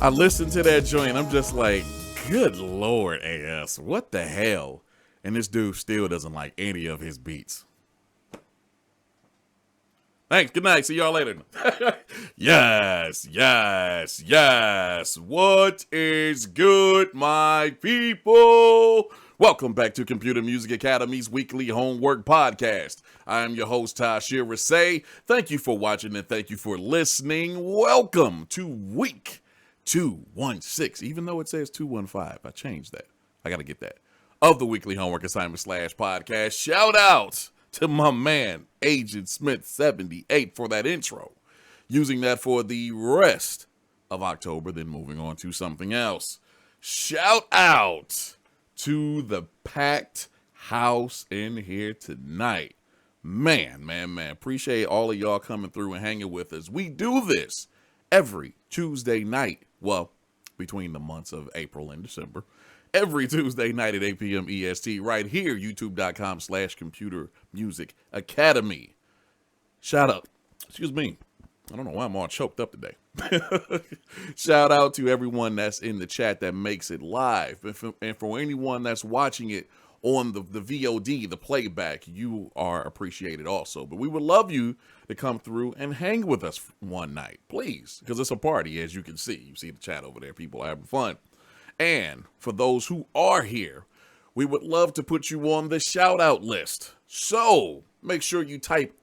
I listened to that joint. I'm just like, good Lord, AS, what the hell? And this dude still doesn't like any of his beats. Thanks. Good night. See y'all later. Yes. What is good, my people? Welcome back to Computer Music Academy's weekly homework podcast. I am your host, Tasherre Risay. Thank you for watching and thank you for listening. Welcome to week 216. Even though it says 215, I changed that. I got to get that. Of the weekly homework assignment / podcast. Shout out to my man, Agent Smith 78 for that intro. Using that for the rest of October, then moving on to something else. Shout out to the packed house in here tonight. Man. Appreciate all of y'all coming through and hanging with us. We do this every Tuesday night. Well, between the months of April and December. Every Tuesday night at 8 p.m. EST, right here, youtube.com/Computer Music Academy. Shout out. Excuse me. I don't know why I'm all choked up today. Shout out to everyone that's in the chat that makes it live. And for anyone that's watching it on the VOD, the playback, you are appreciated also. But we would love you to come through and hang with us one night, please. Because it's a party, as you can see. You see the chat over there. People are having fun. And for those who are here, we would love to put you on the shout out list. So make sure you type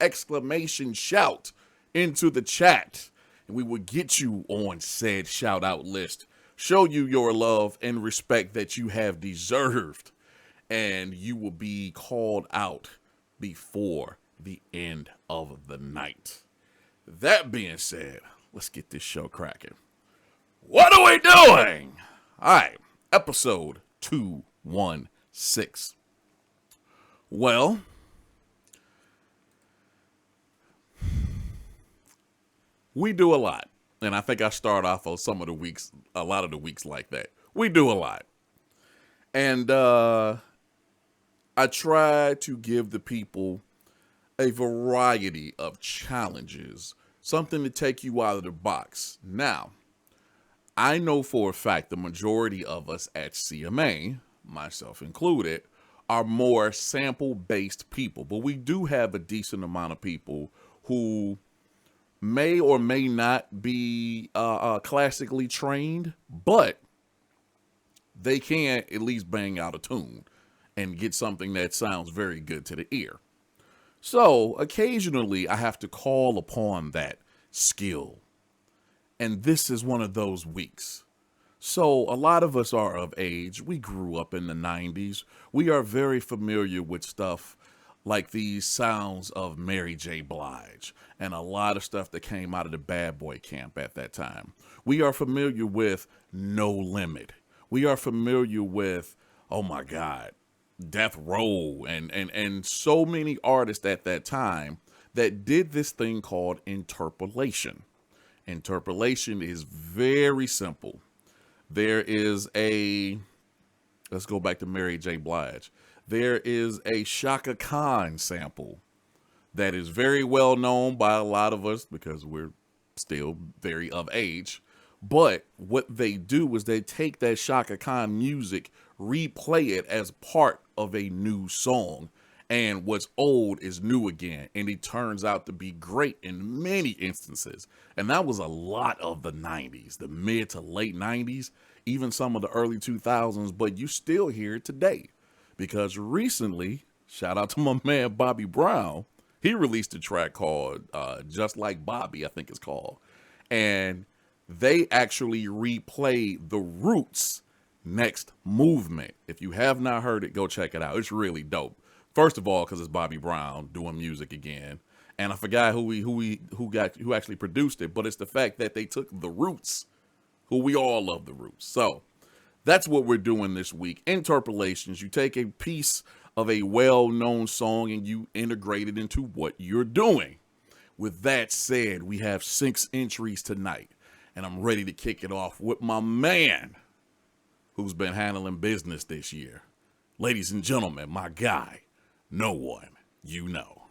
!shout into the chat and we will get you on said shout out list. Show you your love and respect that you have deserved. And you will be called out before the end of the night. That being said, let's get this show cracking. What are we doing? All right, episode 216. Well, we do a lot. And I think I start off on some of the weeks, a lot of the weeks like that. We do a lot. And I try to give the people a variety of challenges, something to take you out of the box. Now, I know for a fact the majority of us at CMA, myself included, are more sample-based people. But we do have a decent amount of people who may or may not be classically trained, but they can at least bang out a tune and get something that sounds very good to the ear. So occasionally I have to call upon that skill. And this is one of those weeks. So a lot of us are of age. We grew up in the 90s. We are very familiar with stuff like these sounds of Mary J. Blige and a lot of stuff that came out of the bad boy camp at that time. We are familiar with No Limit. We are familiar with, oh my God, Death Row and so many artists at that time that did this thing called interpolation. Interpolation is very simple. There is let's go back to Mary J. Blige. There is a Chaka Khan sample that is very well known by a lot of us because we're still very of age. But what they do is they take that Chaka Khan music, replay it as part of a new song. And what's old is new again. And it turns out to be great in many instances. And that was a lot of the 90s, the mid to late 90s, even some of the early 2000s. But you still hear it today. Because recently, shout out to my man Bobby Brown, he released a track called Just Like Bobby, I think it's called. And they actually replayed The Roots' Next Movement. If you have not heard it, go check it out. It's really dope. First of all, because it's Bobby Brown doing music again, and I forgot who actually produced it, but it's the fact that they took The Roots, who we all love The Roots. So that's what we're doing this week. Interpolations. You take a piece of a well-known song and you integrate it into what you're doing. With that said, we have 6 entries tonight, and I'm ready to kick it off with my man who's been handling business this year. Ladies and gentlemen, my guy, No One You Know.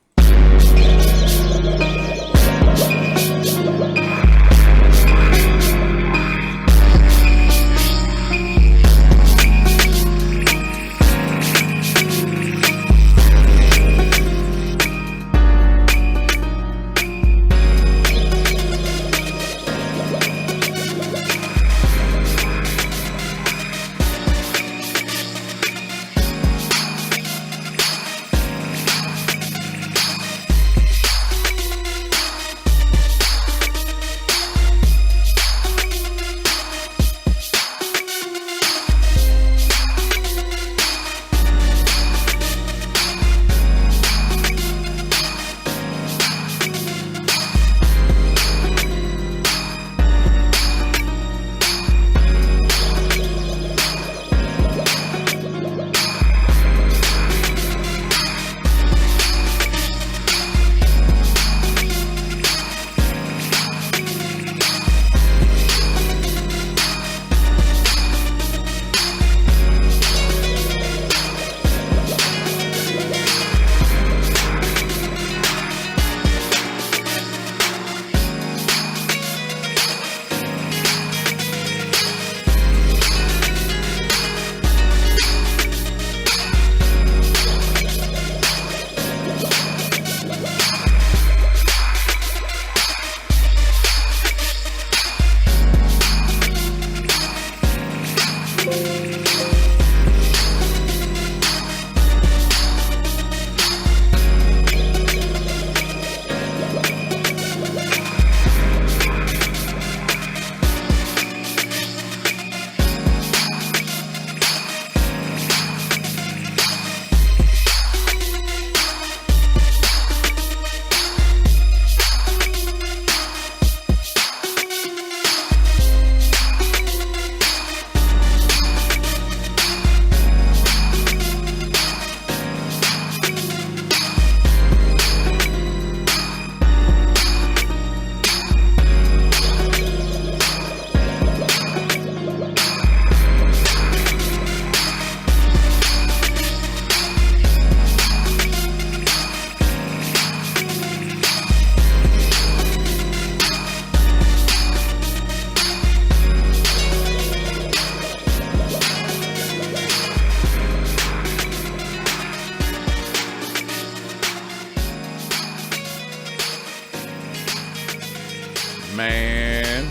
Man.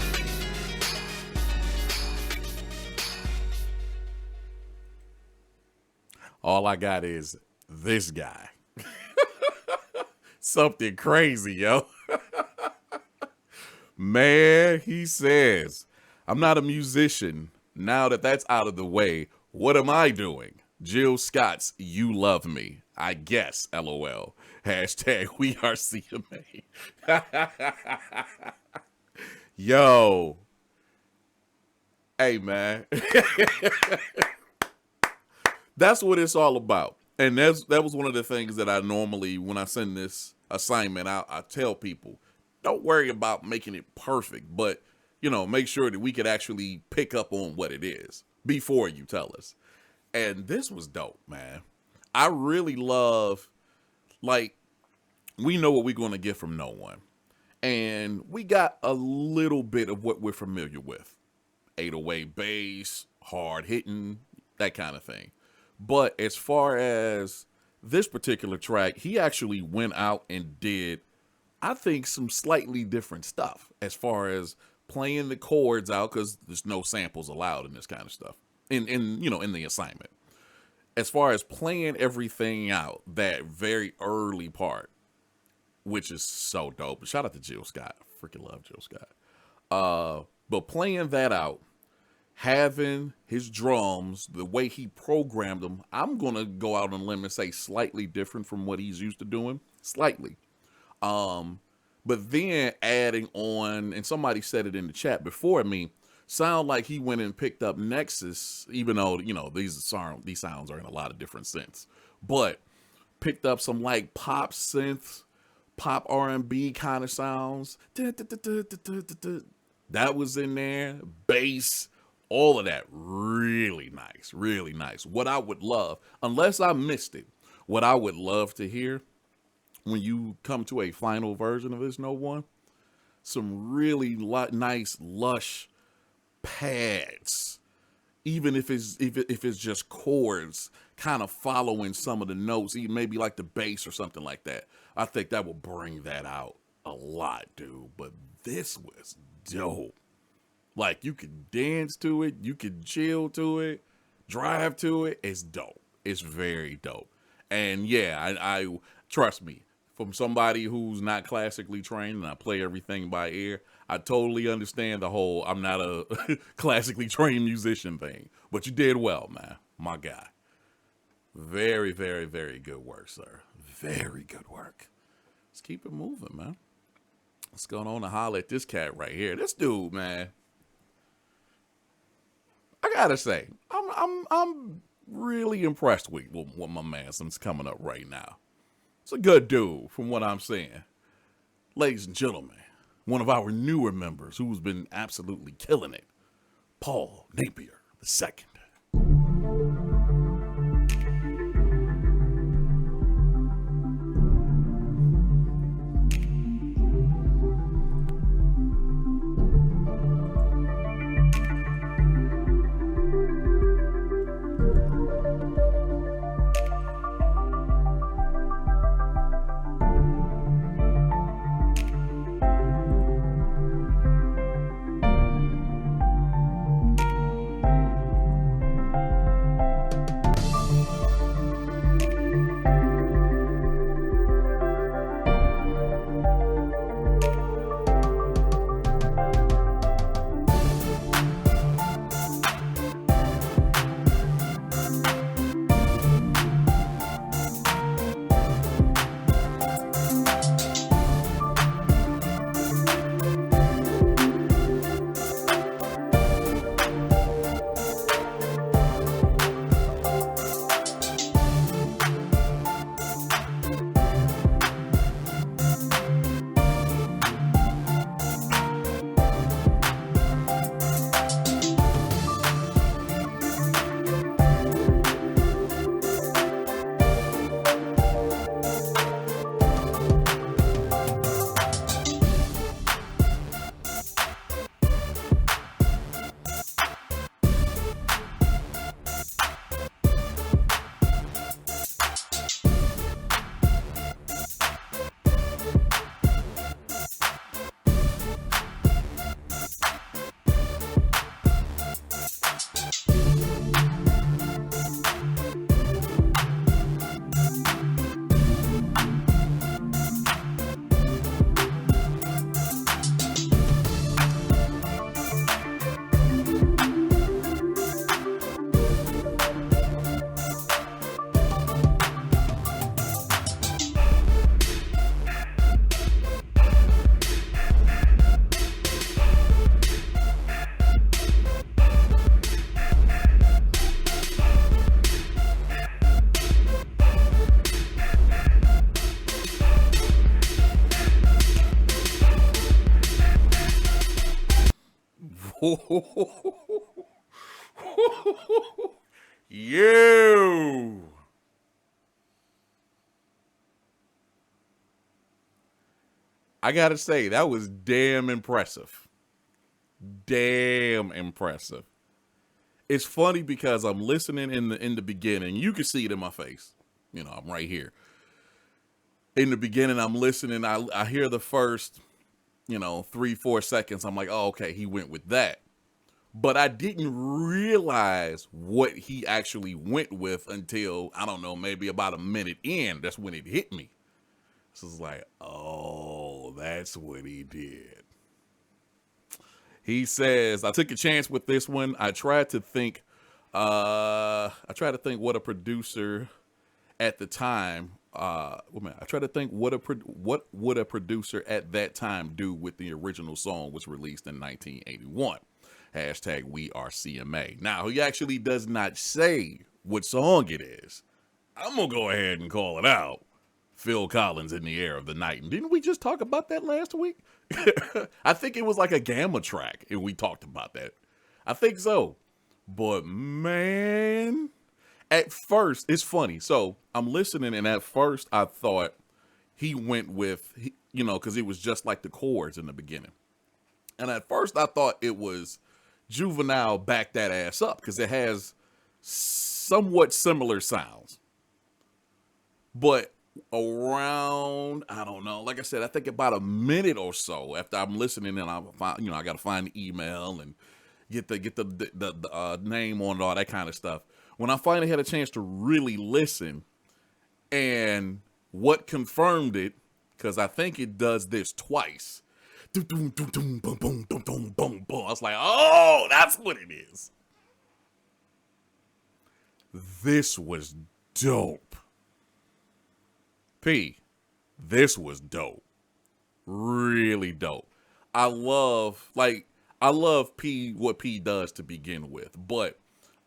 All I got is this guy. Something crazy, yo. Man, he says, I'm not a musician. Now that that's out of the way, what am I doing? Jill Scott's You Love Me. I guess, LOL. Hashtag we are CMA. Yo. Hey, man. That's what it's all about. And that was one of the things that I normally, when I send this assignment out, I tell people, don't worry about making it perfect, but, make sure that we could actually pick up on what it is before you tell us. And this was dope, man. I really love, we know what we're going to get from no one. And we got a little bit of what we're familiar with. 808 bass, hard hitting, that kind of thing. But as far as this particular track, he actually went out and did, I think, some slightly different stuff as far as playing the chords out, because there's no samples allowed in this kind of stuff in the assignment. As far as playing everything out, that very early part, which is so dope. Shout out to Jill Scott. I freaking love Jill Scott. But playing that out, having his drums, the way he programmed them, I'm going to go out on a limb and say slightly different from what he's used to doing. Slightly. But then adding on, and somebody said it in the chat before me, sound like he went and picked up Nexus, even though, these sounds are in a lot of different sense. But picked up some pop synth, pop R&B kind of sounds. That was in there. Bass. All of that, really nice, really nice. What I would love, unless I missed it, what I would love to hear when you come to a final version of this No One, some really nice, lush pads, even if it's just chords, kind of following some of the notes, even maybe like the bass or something like that. I think that will bring that out a lot, dude. But this was dope. You could dance to it, you could chill to it, drive to it. It's dope. It's very dope. And yeah, I trust me, from somebody who's not classically trained and I play everything by ear, I totally understand the whole I'm not a classically trained musician thing. But you did well, man. My guy. Very, very, very good work, sir. Very good work. Let's keep it moving, man. What's going on to holler at this cat right here? This dude, man. I gotta say, I'm really impressed with what my man's coming up right now. It's a good dude from what I'm seeing. Ladies and gentlemen, one of our newer members who's been absolutely killing it, Paul Napier II. You. I gotta say, that was damn impressive. Damn impressive. It's funny because I'm listening in the beginning. You can see it in my face. You know, I'm right here. In the beginning, I'm listening. I hear the first, 3-4 seconds. I'm like, oh, okay, he went with that. But I didn't realize what he actually went with until, I don't know, maybe about a minute in. That's when it hit me. So it's like, oh, that's what he did. He says, I took a chance with this one. I tried to think what a producer at the time, I tried to think what would a producer at that time do with the original song, was released in 1981. Hashtag we are CMA. Now, he actually does not say what song it is. I'm going to go ahead and call it out. Phil Collins, In the Air of the Night. And didn't we just talk about that last week? I think it was like a Gamma track, and we talked about that. I think so. But, man, at first, it's funny. So, I'm listening, and at first, I thought he went with, because it was just like the chords in the beginning. And at first, I thought it was Juvenile Back That Ass Up, because it has somewhat similar sounds. But around, I don't know, like I said, I think about a minute or so after I'm listening, and I got to find the email and get the name on it, all that kind of stuff. When I finally had a chance to really listen, and what confirmed it, because I think it does this twice. I was like, oh, that's what it is. This was dope. P, this was dope. Really dope. I love P, what P does to begin with, but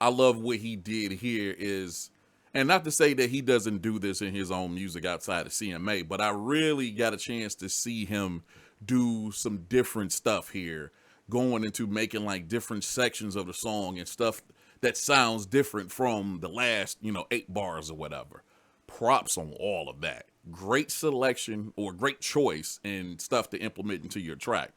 I love what he did here is, and not to say that he doesn't do this in his own music outside of CMA, but I really got a chance to see him do some different stuff here, going into making like different sections of the song and stuff that sounds different from the last, 8 bars or whatever. Props on all of that. Great selection, or great choice in stuff to implement into your track,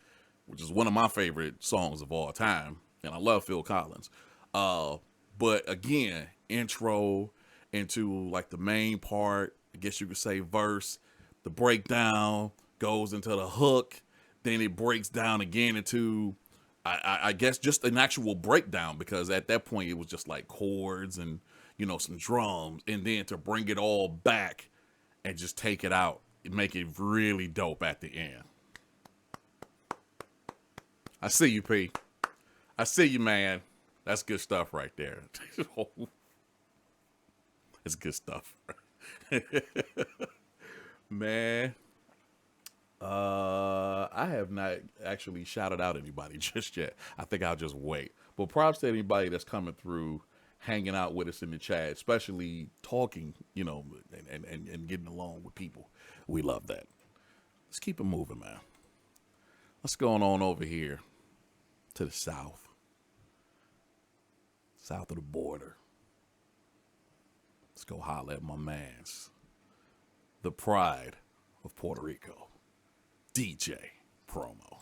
which is one of my favorite songs of all time. And I love Phil Collins. But again, intro into like the main part, I guess you could say verse, the breakdown goes into the hook, then it breaks down again into, I guess, just an actual breakdown, because at that point it was just like chords and, some drums, and then to bring it all back and just take it out and make it really dope at the end. I see you, P. I see you, man. That's good stuff right there. It's good stuff. Man. I have not actually shouted out anybody just yet. I think I'll just wait. But props to anybody that's coming through, hanging out with us in the chat, especially talking, and getting along with people. We love that. Let's keep it moving, man. What's going on over here to the south? South of the border. Let's go holler at my mans. The pride of Puerto Rico. DJ Promo.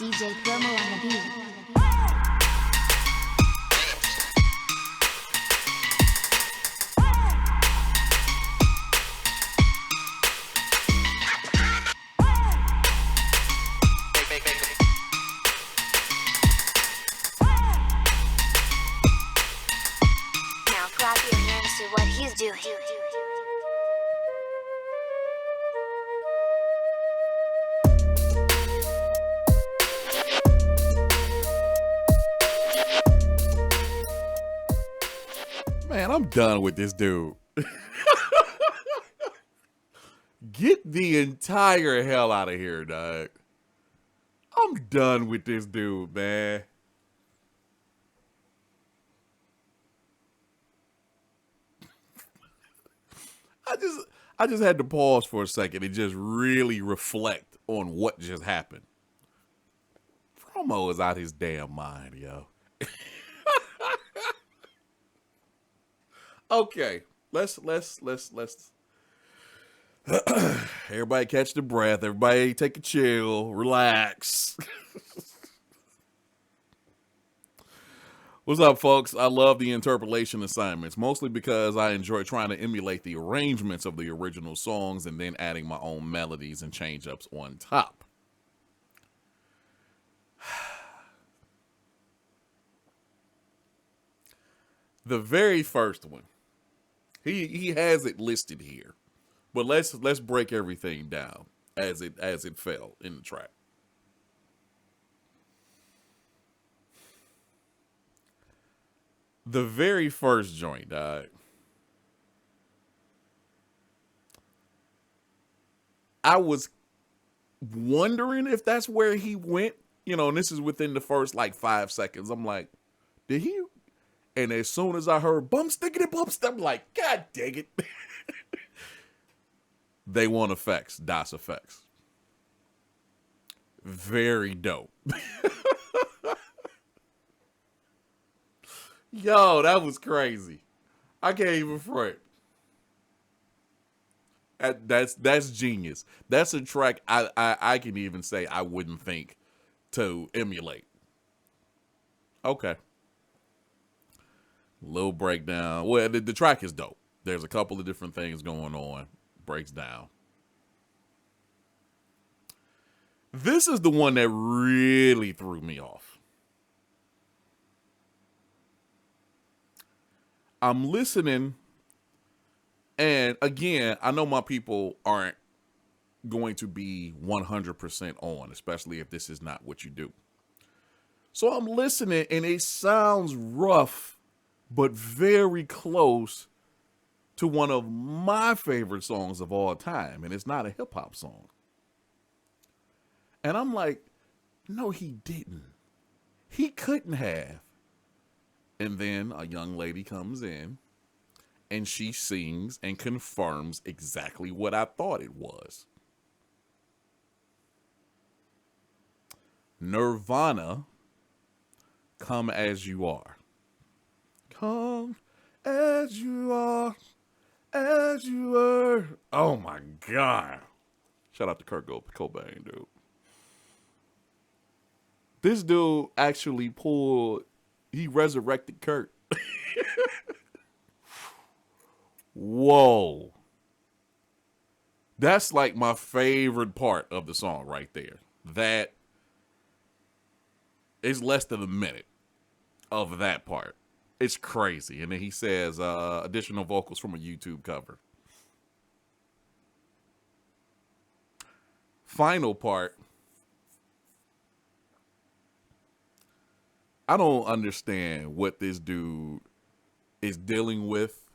DJ promo on the beat. Now clap your hands to what he's doing. Man, I'm done with this dude. Get the entire hell out of here, dog. I'm done with this dude, man. I just had to pause for a second and just really reflect on what just happened. Promo is out his damn mind, yo. Okay, let's everybody catch the breath. Everybody take a chill, relax. What's up, folks? I love the interpolation assignments, mostly because I enjoy trying to emulate the arrangements of the original songs and then adding my own melodies and change-ups on top. The very first one, he has it listed here, but let's break everything down as it fell in the track. The very first joint, I was wondering if that's where he went, and this is within the first like 5 seconds. I'm like, did he? And as soon as I heard bump stickity bump, I'm like, God dang it. They want effects, DOS effects. Very dope. Yo, that was crazy. I can't even front. That's genius. That's a track I can even say I wouldn't think to emulate. Okay. Little breakdown. Well, the track is dope. There's a couple of different things going on. Breaks down. This is the one that really threw me off. I'm listening, and again, I know my people aren't going to be 100% on, especially if this is not what you do. So I'm listening, and it sounds rough, but very close to one of my favorite songs of all time, and it's not a hip-hop song. And I'm like, no, he didn't. He couldn't have. And then a young lady comes in, and she sings and confirms exactly what I thought it was. Nirvana, Come As You Are. Come as you are, as you were. Oh my God. Shout out to Kurt Cobain, dude. This dude actually he resurrected Kurt. Whoa. That's like my favorite part of the song right there. That is less than a minute of that part. It's crazy. And then he says additional vocals from a YouTube cover. Final part. I don't understand what this dude is dealing with,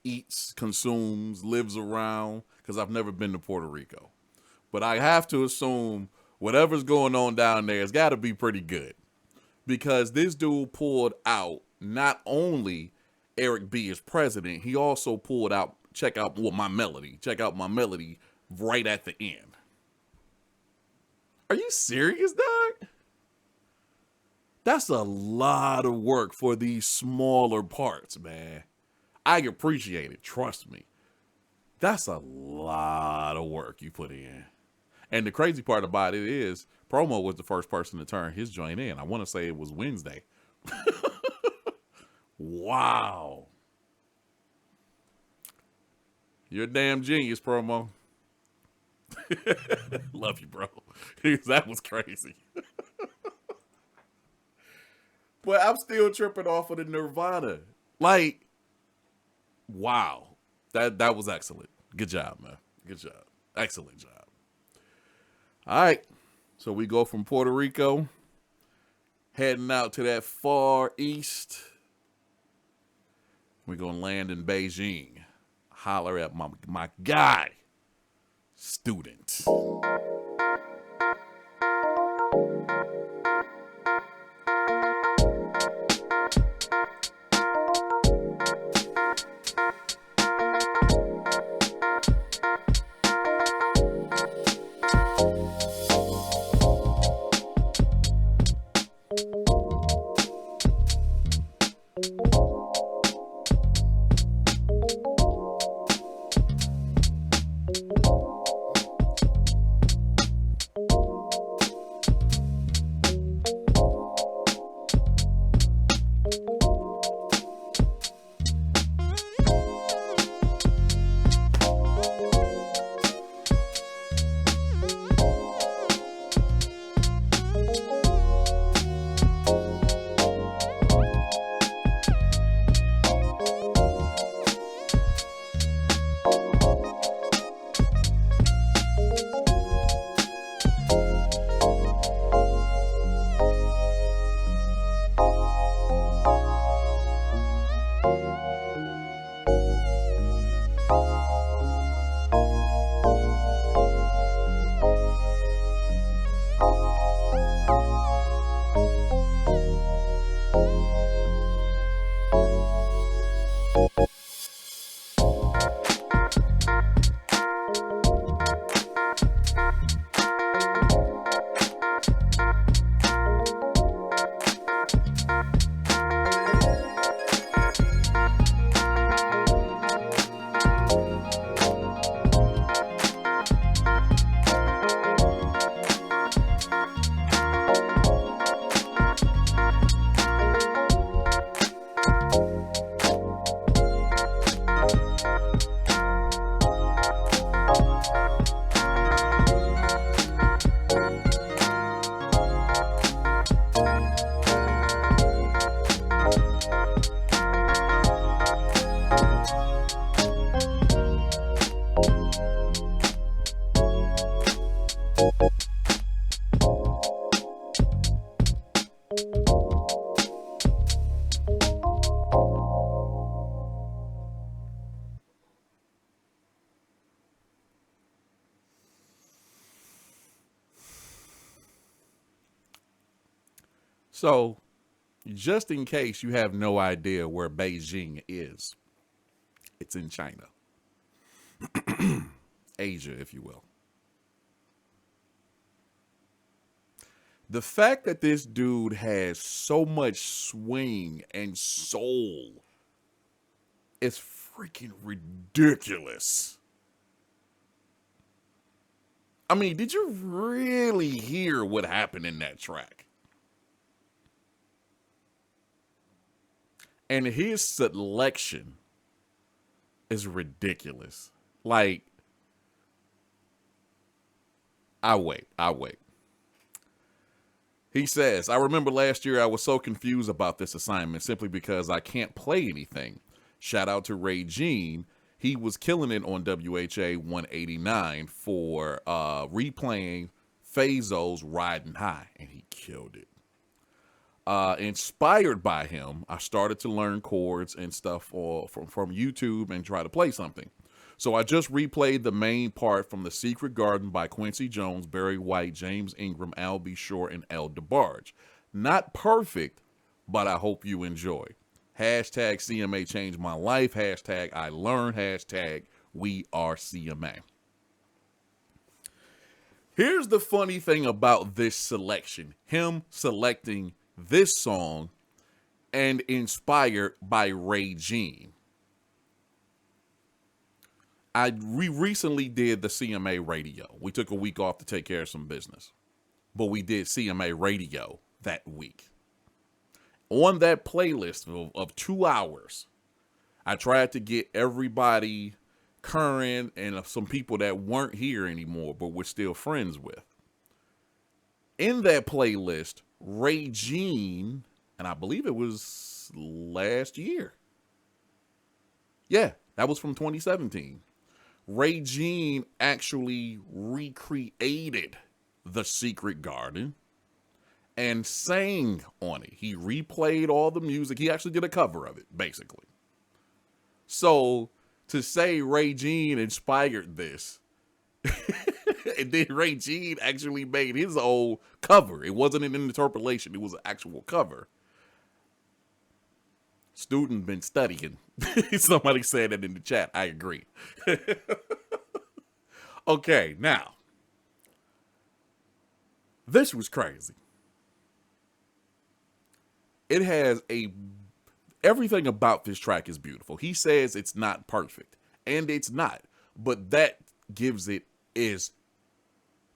eats, consumes, lives around, because I've never been to Puerto Rico. But I have to assume whatever's going on down there has got to be pretty good. Because this dude pulled out not only Eric B. as president, he also pulled out, check out my melody right at the end. Are you serious, dog? That's a lot of work for these smaller parts, man. I appreciate it. Trust me. That's a lot of work you put in. And the crazy part about it is, Promo was the first person to turn his joint in. I want to say it was Wednesday. Wow. You're a damn genius, Promo. Love you, bro. That was crazy. But I'm still tripping off of the Nirvana. Like, wow. That was excellent. Good job, man. Good job. Excellent job. All right. So we go from Puerto Rico, heading out to that far east. We're going to land in Beijing. Holler at my guy, Student. So, just in case you have no idea where Beijing is, it's in China. Asia, if you will. The fact that this dude has so much swing and soul is freaking ridiculous. I mean, did you really hear what happened in that track? And his selection is ridiculous. Like, I wait. He says, I remember last year I was so confused about this assignment simply because I can't play anything. Shout out to Ray Jean. He was killing it on WHA 189 for replaying Phazo's Riding High, and he killed it. Inspired by him, I started to learn chords and stuff from YouTube and try to play something. So I just replayed the main part from The Secret Garden by Quincy Jones, Barry White, James Ingram, Al B. Shore, and El DeBarge. Not perfect, but I hope you enjoy. Hashtag CMA changed my life. Hashtag I learned. Hashtag we are CMA. Here's the funny thing about this selection. Him selecting this song and inspired by Ray Jean. We recently did the CMA radio. We took a week off to take care of some business, but we did CMA radio that week. On that playlist of 2 hours, I tried to get everybody current and some people that weren't here anymore, but we're still friends with. In that playlist, Ray Jean, and I believe it was last year. Yeah, that was from 2017. Ray Jean actually recreated The Secret Garden and sang on it. He replayed all the music. He actually did a cover of it, basically. So to say Ray Jean inspired this, and then Ray Jean actually made his own cover. It wasn't an interpolation. It was an actual cover. Student been studying. Somebody said that in the chat. I agree. Okay, now. This was crazy. It has everything about this track is beautiful. He says it's not perfect, and it's not. But that gives it is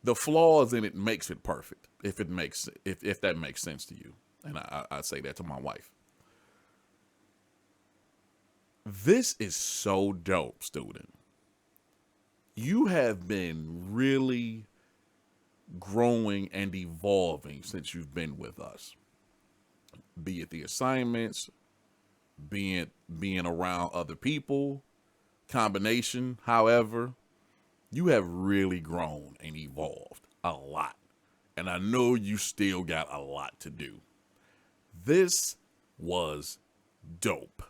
the flaws in it makes it perfect. If that makes sense to you, and I say that to my wife. This is so dope, student. You have been really growing and evolving since you've been with us. Be it the assignments, being around other people, combination, however, you have really grown and evolved a lot. And I know you still got a lot to do. This was dope.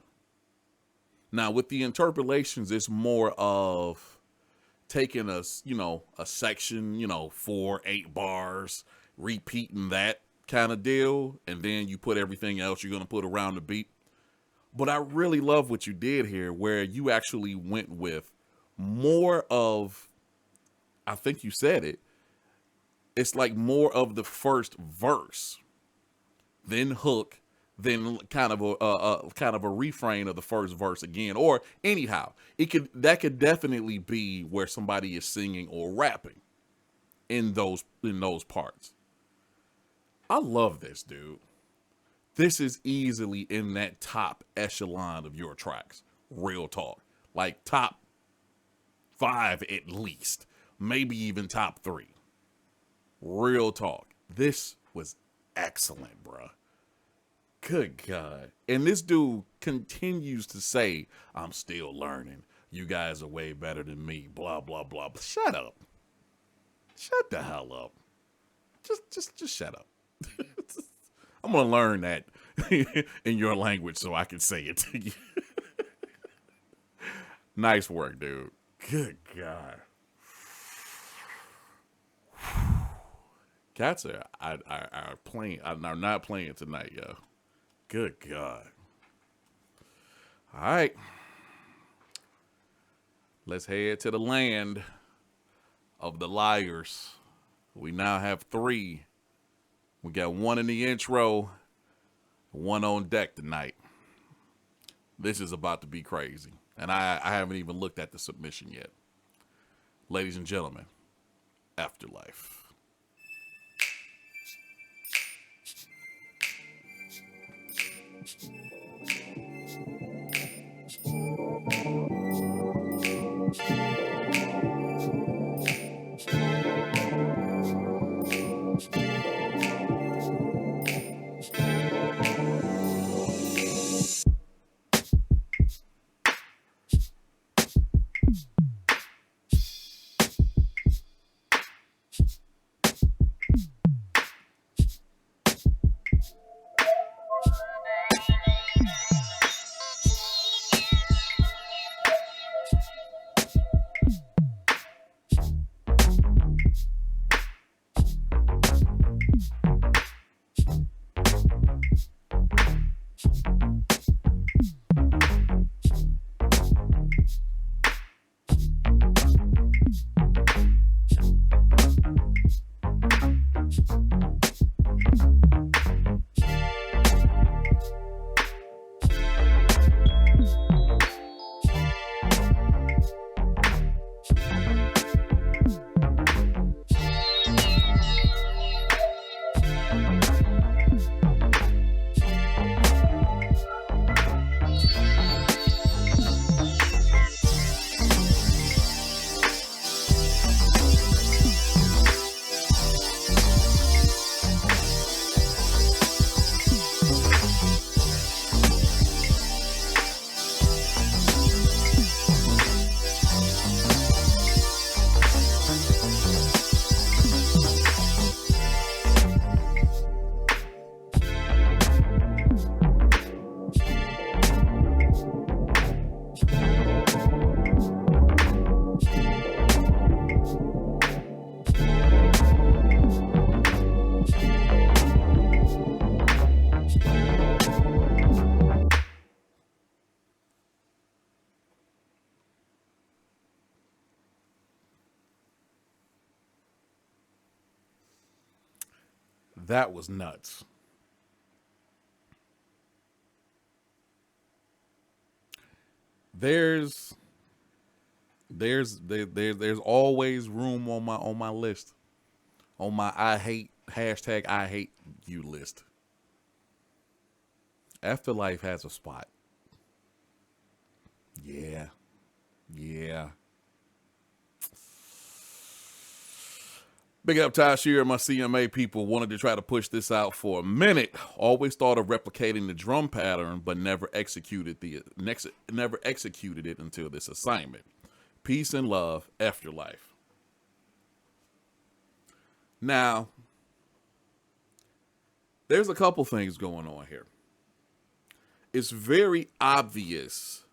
Now, with the interpolations, it's more of taking a section, 4, 8 bars, repeating that kind of deal, and then you put everything else you're going to put around the beat. But I really love what you did here, where you actually went with more of, I think you said it, it's like more of the first verse, then hook, then kind of a refrain of the first verse again. Or anyhow, that could definitely be where somebody is singing or rapping in those parts. I love this, dude. This is easily in that top echelon of your tracks. Real talk. Like top 5 at least. Maybe even top 3. Real talk. This was excellent, bruh. Good God. And this dude continues to say, I'm still learning. You guys are way better than me. Blah, blah, blah. Shut up. Shut the hell up. Just shut up. I'm going to learn that in your language so I can say it to you. Nice work, dude. Good God. Cats are not playing tonight, yo. Good God. All right. Let's head to the land of the liars. We now have 3. We got 1 in the intro, 1 on deck tonight. This is about to be crazy. And I haven't even looked at the submission yet. Ladies and gentlemen, Afterlife. That was nuts. There's there's always room on my list. On my I hate hashtag I hate you list. Afterlife has a spot. Yeah. Yeah. Big up Tasherre and my CMA people. Wanted to try to push this out for a minute. Always thought of replicating the drum pattern, but never executed it until this assignment. Peace and love, afterlife. Now, there's a couple things going on here. It's very obvious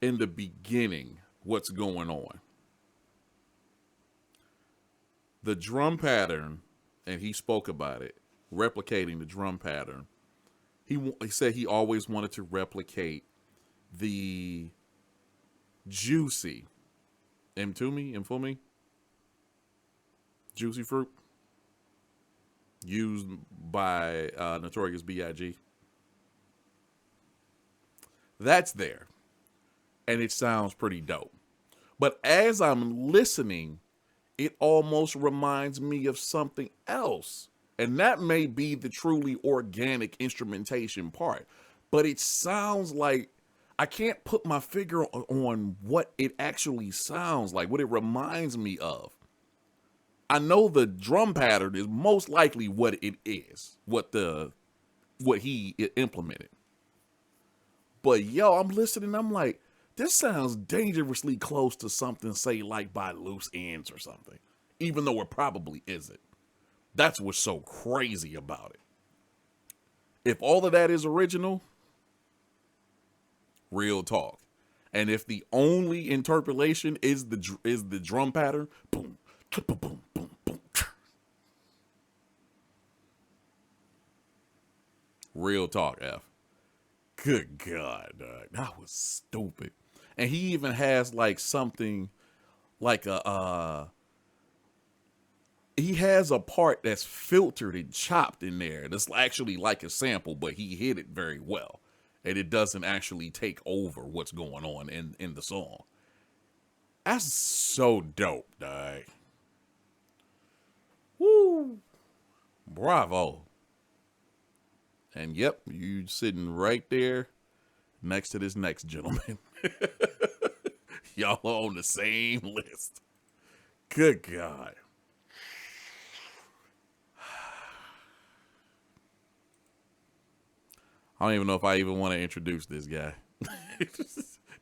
in the beginning what's going on. The drum pattern, and he spoke about it, replicating the drum pattern. He said he always wanted to replicate the juicy, M juicy fruit used by Notorious B.I.G. That's there, and it sounds pretty dope. But as I'm listening, it almost reminds me of something else. And that may be the truly organic instrumentation part. But it sounds like I can't put my finger on what it actually sounds like, what it reminds me of. I know the drum pattern is most likely what it is, what he implemented. But yo, I'm listening, I'm like, this sounds dangerously close to something, say, like by Loose Ends or something, even though it probably isn't. That's what's so crazy about it. If all of that is original, real talk. And if the only interpolation is the drum pattern, boom, boom, boom, boom, boom. Real talk, F. Good God, dog. That was stupid. And he even has like something like he has a part that's filtered and chopped in there. That's actually like a sample, but he hit it very well. And it doesn't actually take over what's going on in the song. That's so dope, dog. Woo. Bravo. And yep, you sitting right there next to this next gentleman. Y'all are on the same list. Good God. I don't even know if I even want to introduce this guy.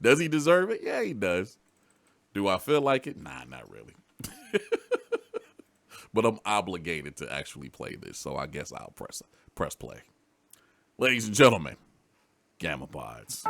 Does he deserve it? Yeah, he does. Do I feel like it? Nah, not really. But I'm obligated to actually play this, so I guess I'll press play. Ladies and gentlemen, Gamma Pods.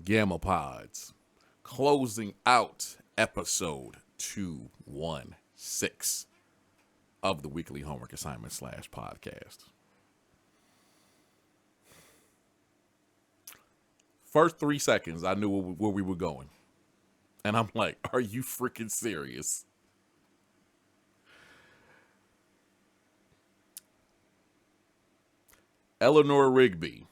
Gamma Pods, closing out episode 216 of the weekly homework assignment / podcast. First 3 seconds, I knew where we were going. And I'm like, are you freaking serious? Eleanor Rigby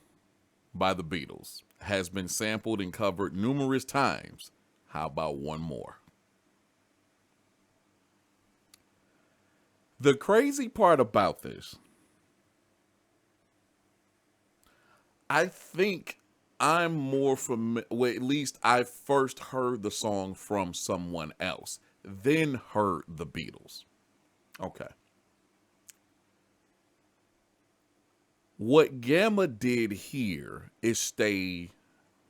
by the Beatles has been sampled and covered numerous times. How about one more? The crazy part about this, I think I'm more familiar, well, at least I first heard the song from someone else, then heard the Beatles. Okay. What Gamma did here is stay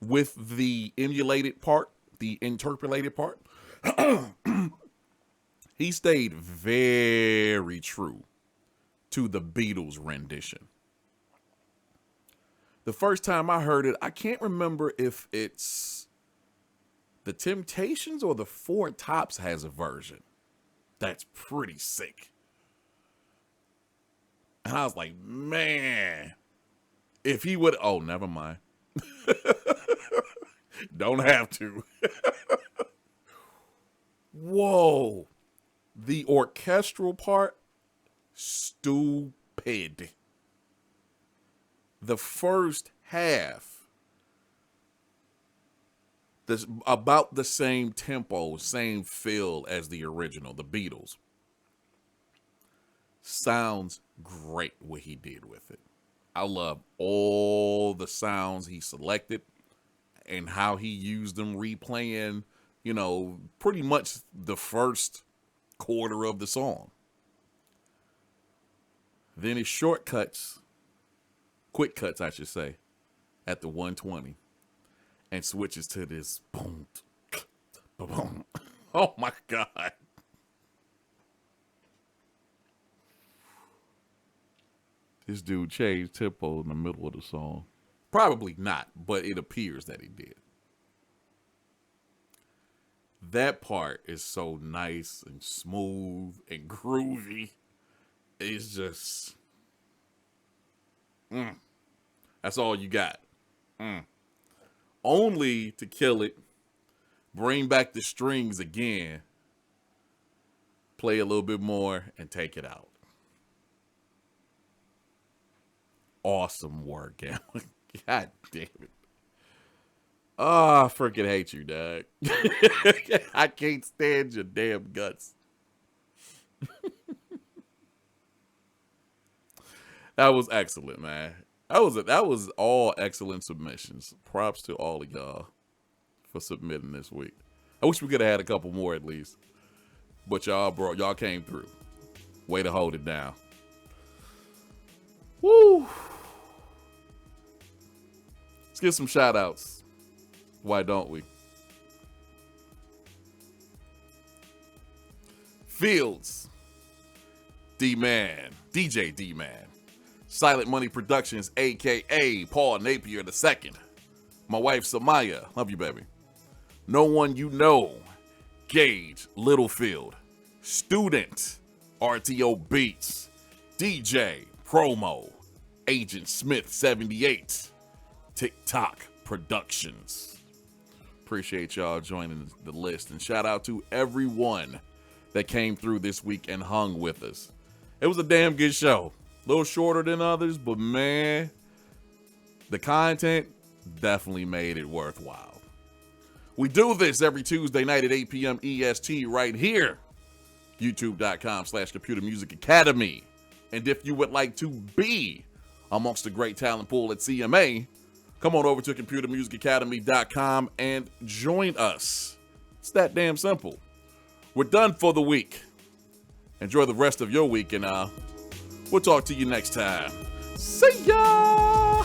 with the emulated part, the interpolated part. He stayed very true to the Beatles rendition. The first time I heard it, I can't remember if it's the Temptations or the Four Tops has a version that's pretty sick. And I was like, man, if he would, oh, never mind. Don't have to. Whoa. The orchestral part, stupid. The first half, this about the same tempo, same feel as the original, the Beatles. Sounds great what he did with it. I love all the sounds he selected and how he used them replaying, you know, pretty much the first quarter of the song. Then his shortcuts, quick cuts, I should say, at the 120 and switches to this boom, boom. Oh my God. This dude changed tempo in the middle of the song. Probably not, but it appears that he did. That part is so nice and smooth and groovy. It's just... That's all you got. Only to kill it, bring back the strings again, play a little bit more, and take it out. Awesome work, Gamma. God damn it. Oh, I freaking hate you, dog. I can't stand your damn guts. That was excellent, man. That was all excellent submissions. Props to all of y'all for submitting this week. I wish we could have had a couple more at least. But y'all came through. Way to hold it down. Woo! Let's get some shout outs. Why don't we? Fields, D-Man, DJ D-Man, Silent Money Productions, a.k.a. Paul Napier II, my wife Samaya, love you, baby, No One You Know, Gage Littlefield, Student, RTO Beats, DJ Promo, Agent Smith 78, TikTok Productions. Appreciate y'all joining the list, and shout out to everyone that came through this week and hung with us. It was a damn good show. A little shorter than others, but man, the content definitely made it worthwhile. We do this every Tuesday night at 8 p.m. EST right here, youtube.com/Computer Music Academy. And if you would like to be amongst the great talent pool at CMA, come on over to computermusicacademy.com and join us. It's that damn simple. We're done for the week. Enjoy the rest of your week, and we'll talk to you next time. See ya!